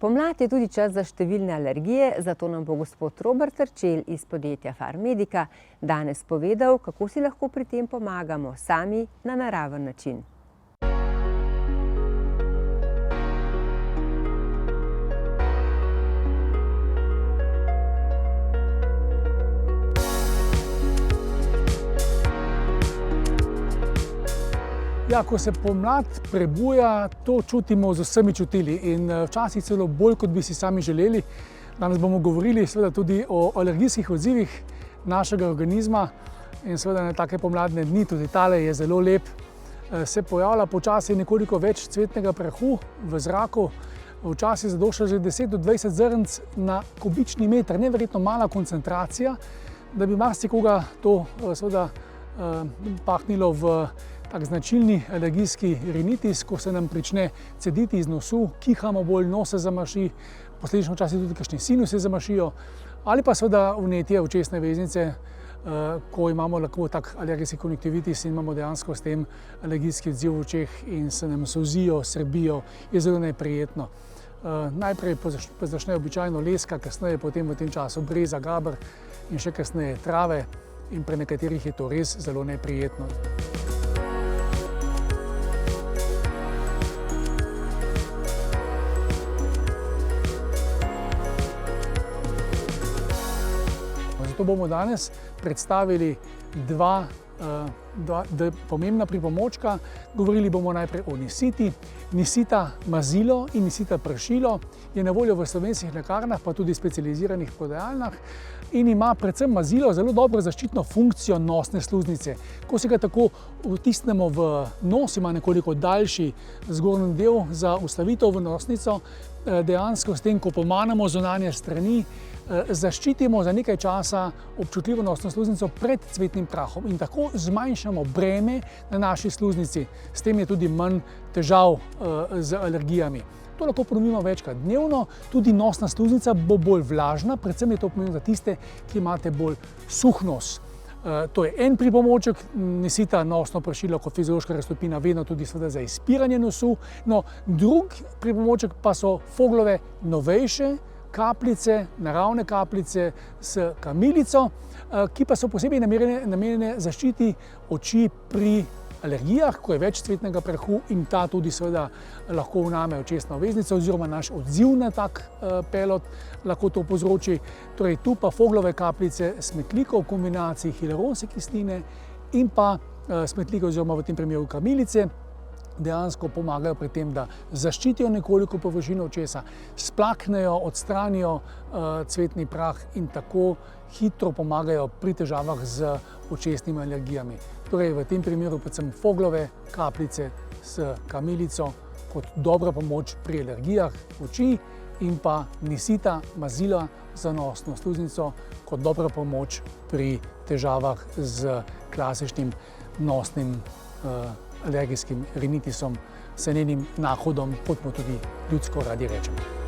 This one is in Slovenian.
Pomlad je tudi čas za številne alergije, zato nam bo gospod Robert Terčelj iz podjetja Farmedica danes povedal, kako si lahko pri tem pomagamo sami na naraven način. Ja, ko se pomlad prebuja, to čutimo z vsemi čutili in včasih celo bolj, kot bi si sami želeli. Danes bomo govorili seveda tudi o alergijskih odzivih našega organizma in seveda na take pomladne dni, tudi tale je zelo lep, se pojavlja počasi nekoliko več cvetnega prahu v zraku. Včasih zadošča že 10 do 20 zrnc na kubični meter, neverjetno mala koncentracija, da bi marsikoga to seveda pahnilo v tak značilni alergijski rinitis, ko se nam prične cediti iz nosu, kihamo bolj, nos se zamaši, posledično včasih tudi kakšni sinusi zamašijo, ali pa seveda vnetje očesne veznice, ko imamo lahko tak alergijski konjunktivitis in imamo dejansko s tem alergijski odziv v očeh in se nam solzijo, srbijo, je zelo neprijetno. Najprej začne običajno leska, kasneje potem v tem času breza, gaber in še kasneje trave in pri nekaterih je to res zelo neprijetno. Zato bomo danes predstavili dva pomembna pripomočka. Govorili bomo najprej o Nisiti. Nisita mazilo in Nisita pršilo je na voljo v slovenskih lekarnah, pa tudi specializiranih prodajalnah in ima predvsem mazilo zelo dobro zaščitno funkcijo nosne sluznice. Ko si ga tako vtisnemo v nos, ima nekoliko daljši zgornji del za vstavitev v nosnico, dejansko s tem, ko pomanamo zunanje strani, zaščitimo za nekaj časa občutljivo nosno sluznico pred cvetnim prahom in tako zmanjšamo breme na naši sluznici. S tem je tudi manj težav z alergijami. To lahko ponovimo večkrat dnevno, tudi nosna sluznica bo bolj vlažna, predvsem je to pomembno za tiste, ki imate bolj suh nos. To je en pripomoček, Nisita nosno pršilo kot fiziološka raztopina, vedno tudi seveda za izpiranje nosu. No, drug pripomoček pa so Foglove novejše kapljice, naravne kapljice s kamilico, ki pa so posebej namenjene zaščiti oči pri alergijah, ko je več cvetnega prahu in ta tudi seveda lahko vname očesno veznico oziroma naš odziv na tak pelod lahko to povzroči. Torej, tu pa Foglove kapljice smetlikov v kombinaciji hialuronske kisline in pa smetlikov oziroma v tem primeru kamilice dejansko pomagajo pri tem, da zaščitijo nekoliko površino očesa, splaknejo, odstranijo cvetni prah in tako hitro pomagajo pri težavah z očesnimi alergijami. Torej, v tem primeru predvsem Foglove kapljice s kamilico kot dobra pomoč pri alergijah oči in pa Nisita mazila za nosno sluznico kot dobra pomoč pri težavah z klasičnim nosnim alergijskim rinitisom, senenim nahodom, kot mu tudi ljudsko radi rečemo.